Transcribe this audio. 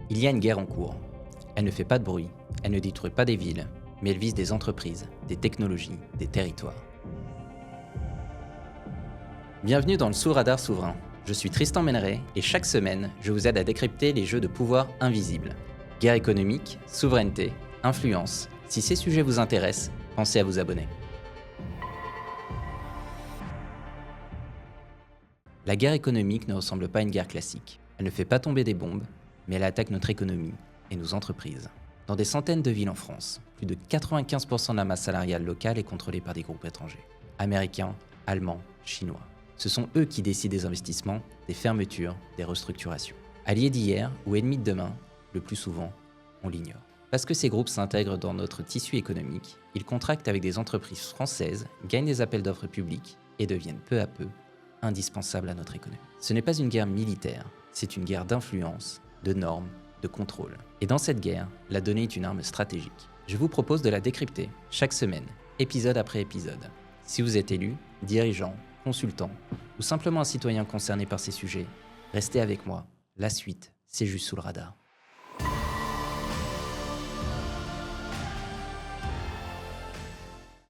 Il y a une guerre en cours. Elle ne fait pas de bruit, elle ne détruit pas des villes, mais elle vise des entreprises, des technologies, des territoires. Bienvenue dans le Sous-Radar Souverain. Je suis Tristan Méneret et chaque semaine, je vous aide à décrypter les jeux de pouvoir invisibles. Guerre économique, souveraineté, influence. Si ces sujets vous intéressent, pensez à vous abonner. La guerre économique ne ressemble pas à une guerre classique. Elle ne fait pas tomber des bombes, mais elle attaque notre économie et nos entreprises. Dans des centaines de villes en France, plus de 95% de la masse salariale locale est contrôlée par des groupes étrangers. Américains, allemands, chinois. Ce sont eux qui décident des investissements, des fermetures, des restructurations. Alliés d'hier ou ennemis de demain, le plus souvent, on l'ignore. Parce que ces groupes s'intègrent dans notre tissu économique, ils contractent avec des entreprises françaises, gagnent des appels d'offres publics et deviennent peu à peu indispensables à notre économie. Ce n'est pas une guerre militaire, c'est une guerre d'influence, de normes, de contrôle. Et dans cette guerre, la donnée est une arme stratégique. Je vous propose de la décrypter chaque semaine, épisode après épisode. Si vous êtes élu, dirigeant, consultant ou simplement un citoyen concerné par ces sujets, restez avec moi. La suite, c'est juste sous le radar.